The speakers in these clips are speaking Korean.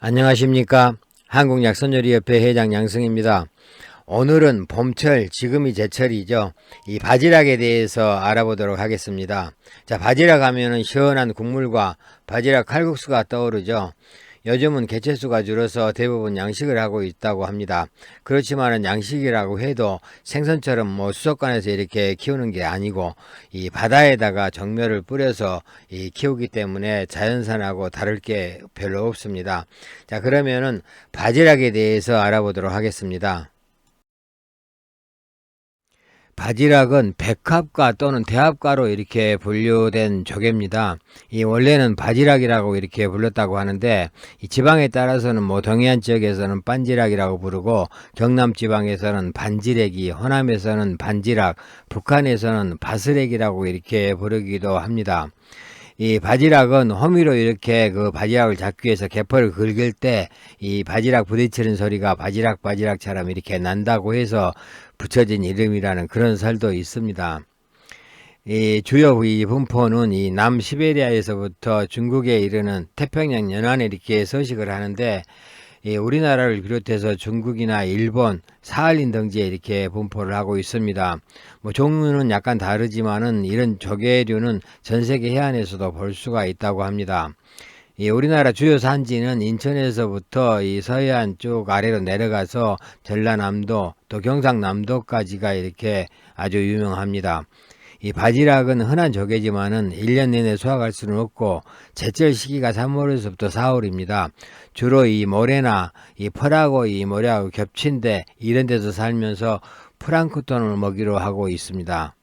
안녕하십니까. 한국약선요리협회 회장 양승입니다. 오늘은 봄철, 지금이 제철이죠. 이 바지락에 대해서 알아보도록 하겠습니다. 자, 바지락 하면은 시원한 국물과 바지락 칼국수가 떠오르죠. 요즘은 개체수가 줄어서 대부분 양식을 하고 있다고 합니다. 그렇지만은 양식이라고 해도 생선처럼 수족관에서 이렇게 키우는 게 아니고 이 바다에다가 정멸을 뿌려서 키우기 때문에 자연산하고 다를 게 별로 없습니다. 자, 그러면은 바지락에 대해서 알아보도록 하겠습니다. 바지락은 백합과 또는 대합과로 이렇게 분류된 조개입니다. 이 원래는 바지락이라고 이렇게 불렀다고 하는데 이 지방에 따라서는 동해안 지역에서는 빤지락이라고 부르고 경남 지방에서는 반지래기, 호남에서는 반지락, 북한에서는 바스렉이라고 이렇게 부르기도 합니다. 이 바지락은 호미로 이렇게 그 바지락을 잡기 위해서 개포를 긁을 때 이 바지락 부딪히는 소리가 바지락처럼 이렇게 난다고 해서 붙여진 이름이라는 그런 설도 있습니다. 이 주요 이 분포는 이 남시베리아에서부터 중국에 이르는 태평양 연안에 이렇게 서식을 하는데 우리나라를 비롯해서 중국이나 일본, 사할린 등지에 이렇게 분포를 하고 있습니다. 종류는 약간 다르지만은 이런 조개류는 전 세계 해안에서도 볼 수가 있다고 합니다. 우리나라 주요 산지는 인천에서부터 이 서해안 쭉 아래로 내려가서 전라남도 또 경상남도까지가 이렇게 아주 유명합니다. 이 바지락은 흔한 조개지만은 1년 내내 수확할 수는 없고 제철 시기가 3월에서부터 4월입니다. 주로 이 모래나 이 펄하고 이 모래하고 겹친 데 이런 데서 살면서 플랑크톤을 먹이로 하고 있습니다.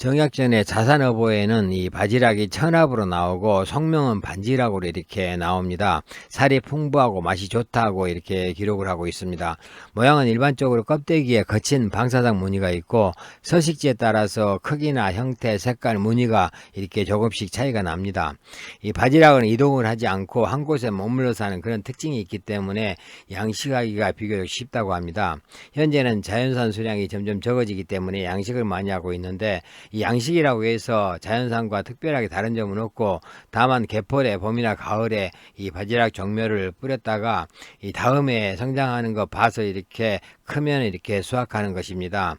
정약전의 자산어보에는 이 바지락이 천합으로 나오고 성명은 반지락으로 이렇게 나옵니다. 살이 풍부하고 맛이 좋다고 이렇게 기록을 하고 있습니다. 모양은 일반적으로 껍데기에 거친 방사상 무늬가 있고 서식지에 따라서 크기나 형태, 색깔, 무늬가 이렇게 조금씩 차이가 납니다. 이 바지락은 이동을 하지 않고 한 곳에 머물러 사는 그런 특징이 있기 때문에 양식하기가 비교적 쉽다고 합니다. 현재는 자연산 수량이 점점 적어지기 때문에 양식을 많이 하고 있는데 이 양식이라고 해서 자연산과 특별하게 다른 점은 없고 다만 개포에 봄이나 가을에 이 바지락 종묘를 뿌렸다가 이 다음에 성장하는 거 봐서 이렇게 크면 이렇게 수확하는 것입니다.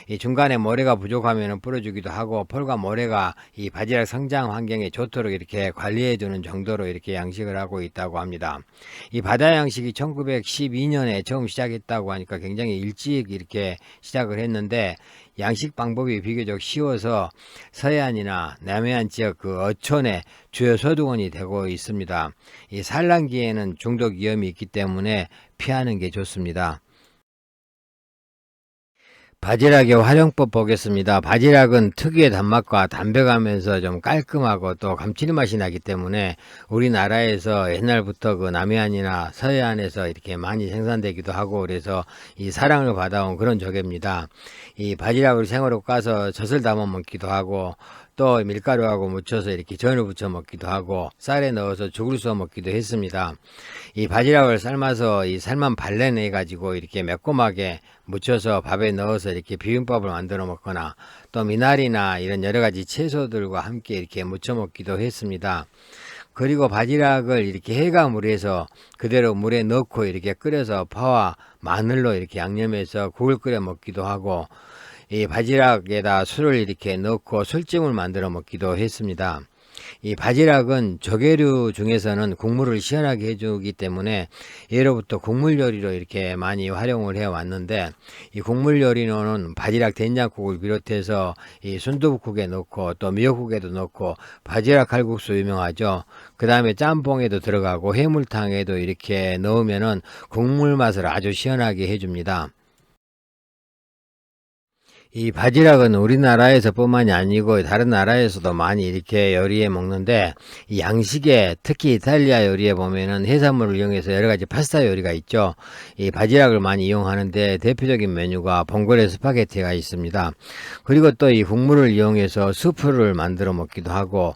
이 중간에 모래가 부족하면 뿌려주기도 하고 펄과 모래가 이 바지락 성장 환경에 좋도록 이렇게 관리해 주는 정도로 이렇게 양식을 하고 있다고 합니다. 이 바다 양식이 1912년에 처음 시작했다고 하니까 굉장히 일찍 이렇게 시작을 했는데 양식 방법이 비교적 쉬워서 서해안이나 남해안 지역 그 어촌의 주요 소득원이 되고 있습니다. 이 산란기에는 중독 위험이 있기 때문에 피하는 게 좋습니다. 바지락의 활용법 보겠습니다. 바지락은 특유의 단맛과 담백하면서 좀 깔끔하고 또 감칠맛이 나기 때문에 우리나라에서 옛날부터 그 남해안이나 서해안에서 이렇게 많이 생산되기도 하고 그래서 이 사랑을 받아온 그런 조개입니다. 이 바지락을 생으로 까서 젖을 담아 먹기도 하고 또 밀가루하고 묻혀서 이렇게 전을 부쳐 먹기도 하고 쌀에 넣어서 죽을 써 먹기도 했습니다. 이 바지락을 삶아서 이 살만 발라내 가지고 이렇게 매콤하게 묻혀서 밥에 넣어서 이렇게 비빔밥을 만들어 먹거나 또 미나리나 이런 여러 가지 채소들과 함께 이렇게 무쳐 먹기도 했습니다. 그리고 바지락을 이렇게 해가물에서 그대로 물에 넣고 이렇게 끓여서 파와 마늘로 이렇게 양념해서 국을 끓여 먹기도 하고 이 바지락에다 술을 이렇게 넣고 술찜을 만들어 먹기도 했습니다. 이 바지락은 조개류 중에서는 국물을 시원하게 해주기 때문에 예로부터 국물 요리로 이렇게 많이 활용을 해 왔는데 이 국물 요리로는 바지락 된장국을 비롯해서 이 순두부국에 넣고 또 미역국에도 넣고 바지락 칼국수 유명하죠. 그 다음에 짬뽕에도 들어가고 해물탕에도 이렇게 넣으면은 국물 맛을 아주 시원하게 해줍니다. 이 바지락은 우리나라에서 뿐만이 아니고 다른 나라에서도 많이 이렇게 요리해 먹는데 이 양식에 특히 이탈리아 요리에 보면은 해산물을 이용해서 여러 가지 파스타 요리가 있죠. 이 바지락을 많이 이용하는데 대표적인 메뉴가 봉골레 스파게티가 있습니다. 그리고 또 이 국물을 이용해서 수프를 만들어 먹기도 하고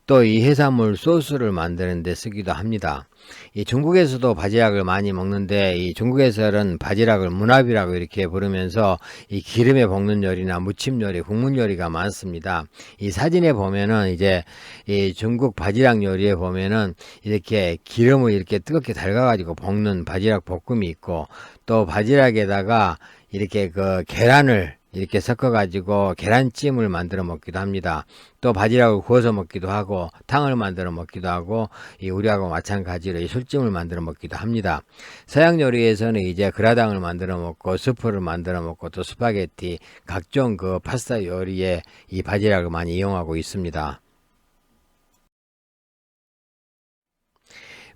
또 이 해산물 소스를 만드는 데 쓰기도 합니다. 이 중국에서도 바지락을 많이 먹는데 이 중국에서는 바지락을 문합이라고 이렇게 부르면서 이 기름에 볶는 요리나 무침 요리, 국물 요리가 많습니다. 이 사진에 보면은 이제 이 중국 바지락 요리에 보면은 이렇게 기름을 이렇게 뜨겁게 달궈가지고 볶는 바지락 볶음이 있고, 또 바지락에다가 이렇게 그 계란을 이렇게 섞어가지고 계란찜을 만들어 먹기도 합니다. 또 바지락을 구워서 먹기도 하고, 탕을 만들어 먹기도 하고, 이 우리하고 마찬가지로 이 술찜을 만들어 먹기도 합니다. 서양 요리에서는 이제 그라당을 만들어 먹고, 스프를 만들어 먹고, 또 스파게티, 각종 그 파스타 요리에 이 바지락을 많이 이용하고 있습니다.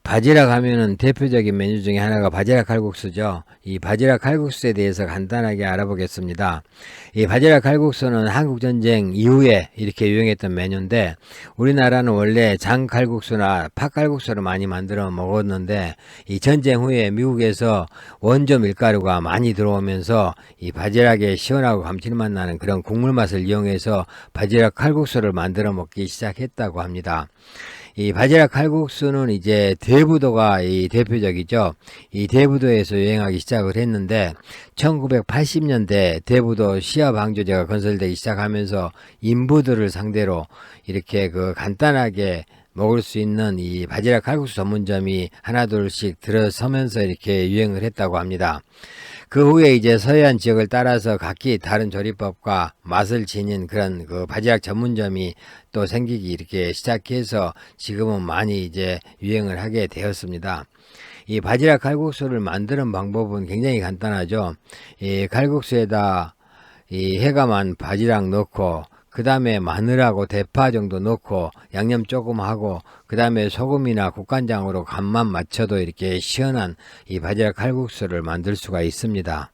바지락 하면은 대표적인 메뉴 중에 하나가 바지락 칼국수죠. 이 바지락 칼국수에 대해서 간단하게 알아보겠습니다. 이 바지락 칼국수는 한국전쟁 이후에 이렇게 유행했던 메뉴인데, 우리나라는 원래 장 칼국수나 팥 칼국수를 많이 만들어 먹었는데, 이 전쟁 후에 미국에서 원조 밀가루가 많이 들어오면서 이 바지락의 시원하고 감칠맛 나는 그런 국물 맛을 이용해서 바지락 칼국수를 만들어 먹기 시작했다고 합니다. 이 바지락 칼국수는 이제 대부도가 이 대표적이죠. 이 대부도에서 유행하기 시작을 했는데, 1980년대 대부도 시야방조제가 건설되기 시작하면서 인부들을 상대로 이렇게 그 간단하게 먹을 수 있는 이 바지락 칼국수 전문점이 하나둘씩 들어서면서 이렇게 유행을 했다고 합니다. 그 후에 이제 서해안 지역을 따라서 각기 다른 조리법과 맛을 지닌 그런 그 바지락 전문점이 또 생기기 이렇게 시작해서 지금은 많이 이제 유행을 하게 되었습니다. 이 바지락 칼국수를 만드는 방법은 굉장히 간단하죠. 이 칼국수에다 이 해감한 바지락 넣고, 그 다음에 마늘하고 대파 정도 넣고 양념 조금 하고, 그 다음에 소금이나 국간장으로 간만 맞춰도 이렇게 시원한 이 바지락 칼국수를 만들 수가 있습니다.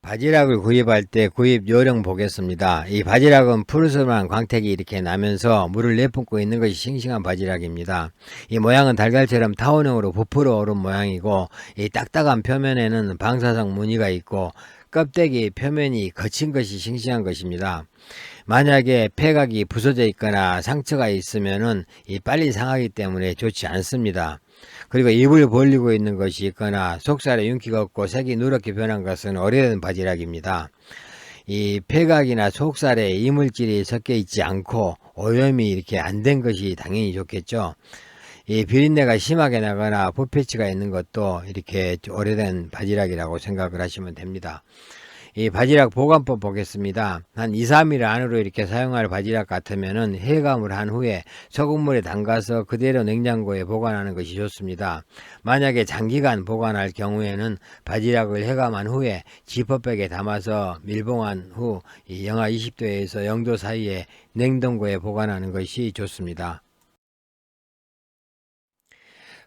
바지락을 구입할 때 구입 요령 보겠습니다. 이 바지락은 푸르스름한 광택이 이렇게 나면서 물을 내뿜고 있는 것이 싱싱한 바지락입니다. 이 모양은 달걀처럼 타원형으로 부풀어 오른 모양이고, 이 딱딱한 표면에는 방사성 무늬가 있고, 껍데기 표면이 거친 것이 싱싱한 것입니다. 만약에 폐각이 부서져 있거나 상처가 있으면은 이 빨리 상하기 때문에 좋지 않습니다. 그리고 입을 벌리고 있는 것이 있거나 속살에 윤기가 없고 색이 누렇게 변한 것은 오래된 바지락입니다. 이 폐각이나 속살에 이물질이 섞여 있지 않고 오염이 이렇게 안 된 것이 당연히 좋겠죠. 이 비린내가 심하게 나거나 부패치가 있는 것도 이렇게 오래된 바지락이라고 생각을 하시면 됩니다. 이 바지락 보관법 보겠습니다. 한 2, 3일 안으로 이렇게 사용할 바지락 같으면은 해감을 한 후에 소금물에 담가서 그대로 냉장고에 보관하는 것이 좋습니다. 만약에 장기간 보관할 경우에는 바지락을 해감한 후에 지퍼백에 담아서 밀봉한 후 영하 20도에서 0도 사이에 냉동고에 보관하는 것이 좋습니다.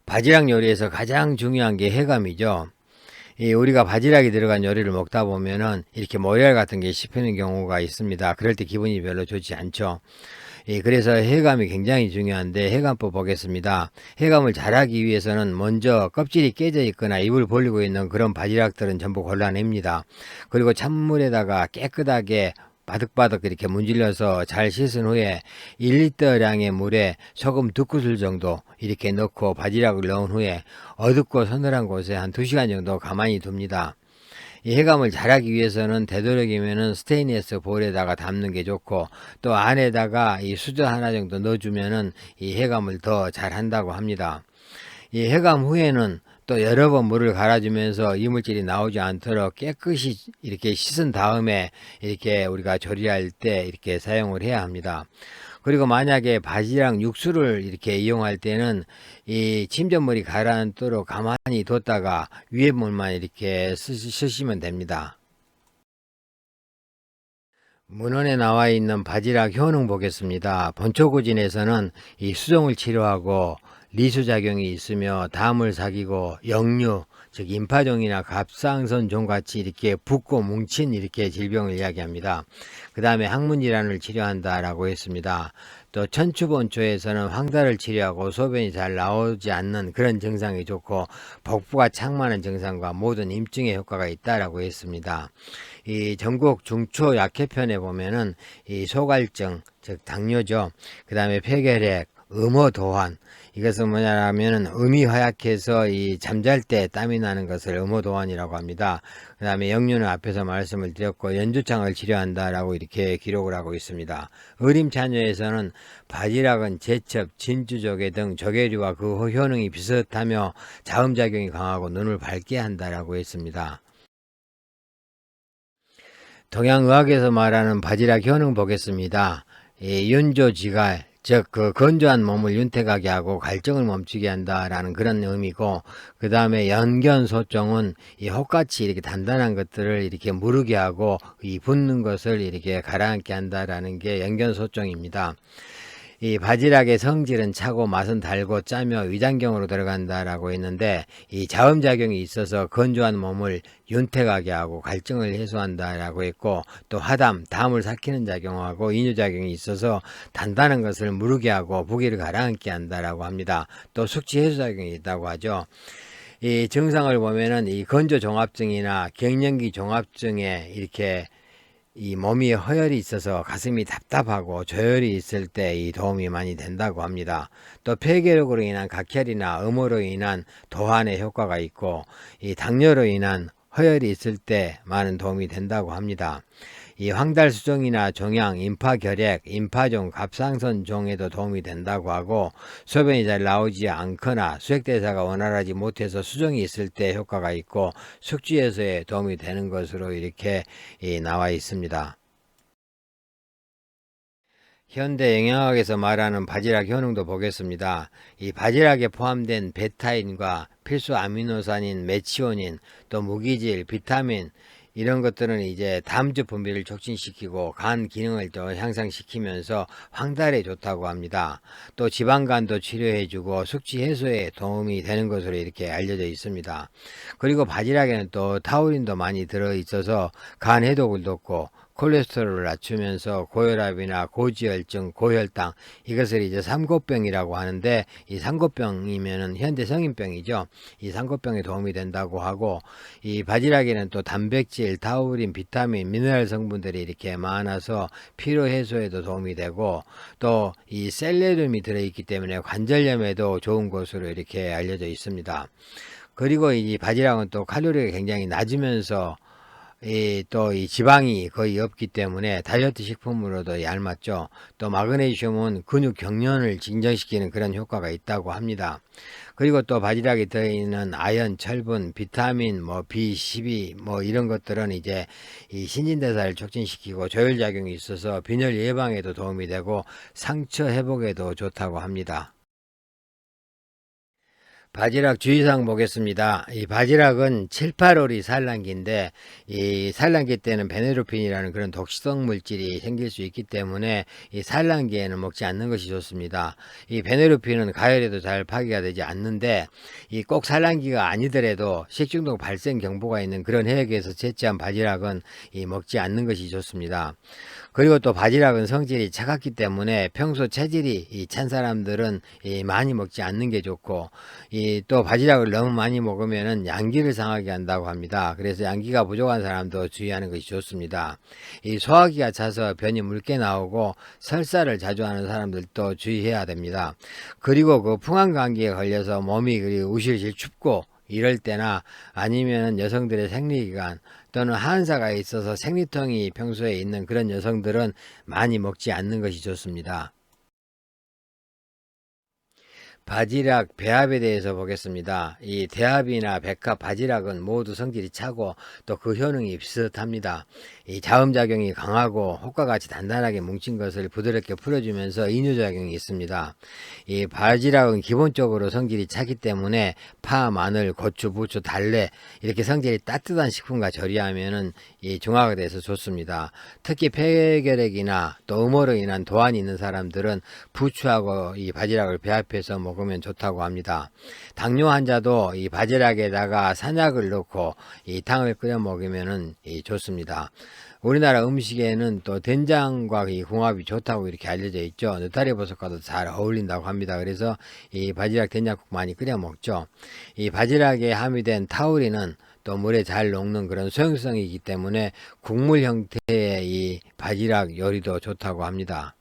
바지락 요리에서 가장 중요한 게 해감이죠. 우리가 바지락이 들어간 요리를 먹다 보면은 이렇게 모래알 같은 게 씹히는 경우가 있습니다. 그럴 때 기분이 별로 좋지 않죠. 그래서 해감이 굉장히 중요한데, 해감법 보겠습니다. 해감을 잘하기 위해서는 먼저 껍질이 깨져 있거나 입을 벌리고 있는 그런 바지락들은 전부 골라냅니다. 그리고 찬물에다가 깨끗하게 바득바득 이렇게 문질러서 잘 씻은 후에 1리터량의 물에 소금 2큰술 정도 이렇게 넣고 바지락을 넣은 후에 어둡고 서늘한 곳에 한 2시간 정도 가만히 둡니다. 이 해감을 잘하기 위해서는 되도록이면은 스테인리스 볼에다가 담는 게 좋고, 또 안에다가 이 수저 하나 정도 넣어주면은 이 해감을 더 잘한다고 합니다. 이 해감 후에는 또 여러 번 물을 갈아주면서 이물질이 나오지 않도록 깨끗이 이렇게 씻은 다음에 이렇게 우리가 조리할 때 이렇게 사용을 해야 합니다. 그리고 만약에 바지락 육수를 이렇게 이용할 때는 이 침전물이 가라앉도록 가만히 뒀다가 위에 물만 이렇게 쓰시면 됩니다. 문헌에 나와 있는 바지락 효능 보겠습니다. 본초구진에서는 이 수종을 치료하고 리수작용이 있으며 담을 사귀고 역류, 즉 임파종이나 갑상선종 같이 이렇게 붓고 뭉친 이렇게 질병을 이야기합니다. 그 다음에 항문질환을 치료한다라고 했습니다. 또 천추본초에서는 황달을 치료하고 소변이 잘 나오지 않는 그런 증상이 좋고, 복부가 창만한 증상과 모든 임증에 효과가 있다라고 했습니다. 이 전국 중초 약해편에 보면은 이 소갈증, 즉 당뇨죠. 그 다음에 폐결핵, 음호도환. 이것은 뭐냐면은 음이 허약해서 이 잠잘 때 땀이 나는 것을 음호도환이라고 합니다. 그 다음에 역류는 앞에서 말씀을 드렸고 연두창을 치료한다라고 이렇게 기록을 하고 있습니다. 의림찬요에서는 바지락은 제첩, 진주조개 등 조개류와 그 효능이 비슷하며 자음작용이 강하고 눈을 밝게 한다라고 했습니다. 동양의학에서 말하는 바지락 효능 보겠습니다. 이 윤조지갈, 즉 그 건조한 몸을 윤택하게 하고 갈증을 멈추게 한다라는 그런 의미고, 그 다음에 연견소종은 이 혹같이 이렇게 단단한 것들을 이렇게 무르게 하고 이 붓는 것을 이렇게 가라앉게 한다라는 게 연견소종입니다. 이 바지락의 성질은 차고 맛은 달고 짜며 위장경으로 들어간다라고 했는데, 이 자음작용이 있어서 건조한 몸을 윤택하게 하고 갈증을 해소한다라고 했고, 또 화담, 담을 삭히는 작용하고 이뇨작용이 있어서 단단한 것을 무르게 하고 부기를 가라앉게 한다라고 합니다. 또 숙취 해소작용이 있다고 하죠. 이 증상을 보면은 이 건조종합증이나 갱년기 종합증에 이렇게 이 몸이 허열이 있어서 가슴이 답답하고 저열이 있을 때 이 도움이 많이 된다고 합니다. 또 폐결핵으로 인한 각혈이나 음호로 인한 도환의 효과가 있고, 이 당뇨로 인한 허열이 있을 때 많은 도움이 된다고 합니다. 이 황달수종이나 종양, 임파결핵, 임파종, 갑상선종에도 도움이 된다고 하고, 소변이 잘 나오지 않거나 수액대사가 원활하지 못해서 수종이 있을 때 효과가 있고, 숙취 해소에 도움이 되는 것으로 이렇게 나와 있습니다. 현대 영양학에서 말하는 바지락 효능도 보겠습니다. 이 바지락에 포함된 베타인과 필수 아미노산인 메치오닌, 또 무기질, 비타민, 이런 것들은 이제 담즙 분비를 촉진시키고 간 기능을 더 향상시키면서 황달에 좋다고 합니다. 또 지방간도 치료해주고 숙취 해소에 도움이 되는 것으로 이렇게 알려져 있습니다. 그리고 바지락에는 또 타우린도 많이 들어있어서 간 해독을 돕고 콜레스테롤을 낮추면서 고혈압이나 고지혈증, 고혈당, 이것을 이제 삼고병이라고 하는데, 이 삼고병이면은 현대 성인병이죠. 이 삼고병에 도움이 된다고 하고, 이 바지락에는 또 단백질, 타우린, 비타민, 미네랄 성분들이 이렇게 많아서 피로 해소에도 도움이 되고, 또 이 셀레늄이 들어있기 때문에 관절염에도 좋은 것으로 이렇게 알려져 있습니다. 그리고 이 바지락은 또 칼로리가 굉장히 낮으면서 또 이 지방이 거의 없기 때문에 다이어트 식품으로도 알맞죠. 또 마그네슘은 근육 경련을 진정시키는 그런 효과가 있다고 합니다. 그리고 또 바지락에 들어있는 아연, 철분, 비타민, 뭐 B12, 뭐 이런 것들은 이제 이 신진대사를 촉진시키고 조혈작용이 있어서 빈혈 예방에도 도움이 되고 상처 회복에도 좋다고 합니다. 바지락 주의사항 보겠습니다. 이 바지락은 7, 8월이 산란기인데, 이 산란기 때는 베네로핀이라는 그런 독성 물질이 생길 수 있기 때문에 이 산란기에는 먹지 않는 것이 좋습니다. 이 베네로핀은 가열에도 잘 파괴가 되지 않는데, 이 꼭 산란기가 아니더라도 식중독 발생 경보가 있는 그런 해역에서 채취한 바지락은 먹지 않는 것이 좋습니다. 그리고 또 바지락은 성질이 차갑기 때문에 평소 체질이 찬 사람들은 많이 먹지 않는 게 좋고, 또 바지락을 너무 많이 먹으면은 양기를 상하게 한다고 합니다. 그래서 양기가 부족한 사람도 주의하는 것이 좋습니다. 이 소화기가 차서 변이 묽게 나오고 설사를 자주 하는 사람들도 주의해야 됩니다. 그리고 그 풍한 감기에 걸려서 몸이 우실실 춥고 이럴 때나, 아니면 여성들의 생리기간 또는 한사가 있어서 생리통이 평소에 있는 그런 여성들은 많이 먹지 않는 것이 좋습니다. 바지락, 배합에 대해서 보겠습니다. 이 대합이나 백합, 바지락은 모두 성질이 차고 또 그 효능이 비슷합니다. 이 자음작용이 강하고 혹과 같이 단단하게 뭉친 것을 부드럽게 풀어주면서 이뇨작용이 있습니다. 이 바지락은 기본적으로 성질이 차기 때문에 파, 마늘, 고추, 부추, 달래, 이렇게 성질이 따뜻한 식품과 조리하면은 중화가 돼서 좋습니다. 특히 폐결핵이나 또 음호로 인한 도안이 있는 사람들은 부추하고 이 바지락을 배합해서 먹으면 좋다고 합니다. 당뇨 환자도 이 바지락에다가 산약을 넣고 이 탕을 끓여 먹으면은 좋습니다. 우리나라 음식에는 또 된장과 이 궁합이 좋다고 이렇게 알려져 있죠. 느타리 버섯과도 잘 어울린다고 합니다. 그래서 이 바지락 된장국 많이 끓여 먹죠. 이 바지락에 함유된 타우린은 또 물에 잘 녹는 그런 소용성이기 때문에 국물 형태의 이 바지락 요리도 좋다고 합니다.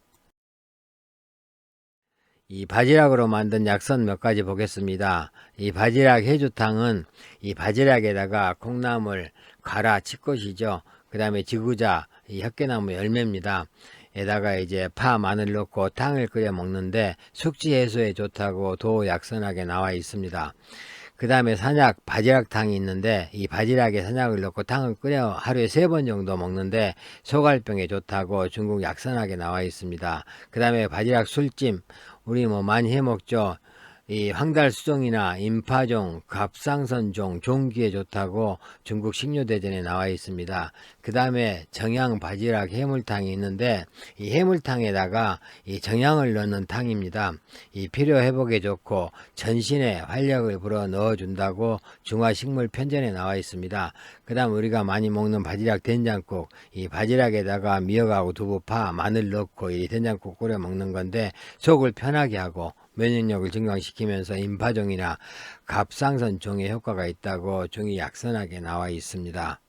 이 바지락으로 만든 약선 몇 가지 보겠습니다. 이 바지락 해주탕은 이 바지락에다가 콩나물 갈아 칠 것이죠. 그 다음에 지구자, 이 헛개나무 열매입니다. 에다가 이제 파, 마늘 넣고 탕을 끓여 먹는데 숙취 해소에 좋다고 도 약선하게 나와 있습니다. 그 다음에 산약 바지락탕이 있는데 이 바지락에 산약을 넣고 탕을 끓여 하루에 3번 정도 먹는데 소갈병에 좋다고 중국 약선하게 나와 있습니다. 그 다음에 바지락 술찜, 우리 뭐 많이 해 먹죠. 이 황달수종이나 임파종, 갑상선종, 종기에 좋다고 중국 식료대전에 나와 있습니다. 그 다음에 정양 바지락 해물탕이 있는데 이 해물탕에다가 이 정양을 넣는 탕입니다. 이 피로 회복에 좋고 전신에 활력을 불어 넣어준다고 중화식물편전에 나와 있습니다. 그 다음 우리가 많이 먹는 바지락 된장국, 이 바지락에다가 미역하고 두부, 파, 마늘 넣고 이 된장국 끓여 먹는 건데 속을 편하게 하고 면역력을 증강시키면서 임파종이나 갑상선종에 효과가 있다고 중이 약선하게 나와 있습니다.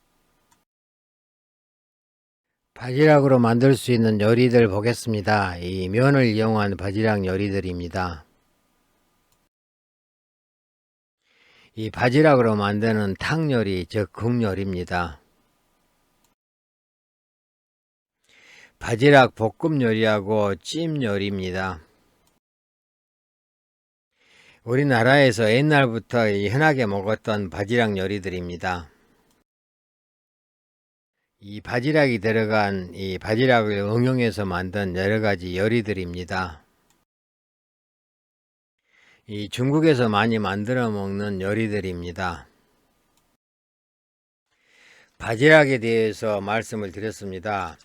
바지락으로 만들 수 있는 요리들 보겠습니다. 이 면을 이용한 바지락 요리들입니다. 이 바지락으로 만드는 탕 요리, 즉 국 요리입니다. 바지락 볶음 요리하고 찜 요리입니다. 우리나라에서 옛날부터 흔하게 먹었던 바지락 요리들입니다. 이 바지락이 들어간 이 바지락을 응용해서 만든 여러가지 요리들입니다. 이 중국에서 많이 만들어 먹는 요리들입니다. 바지락에 대해서 말씀을 드렸습니다.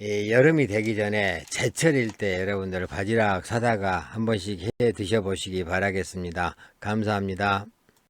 이 여름이 되기 전에 제철일 때 여러분들 바지락 사다가 한 번씩 해 드셔 보시기 바라겠습니다. 감사합니다.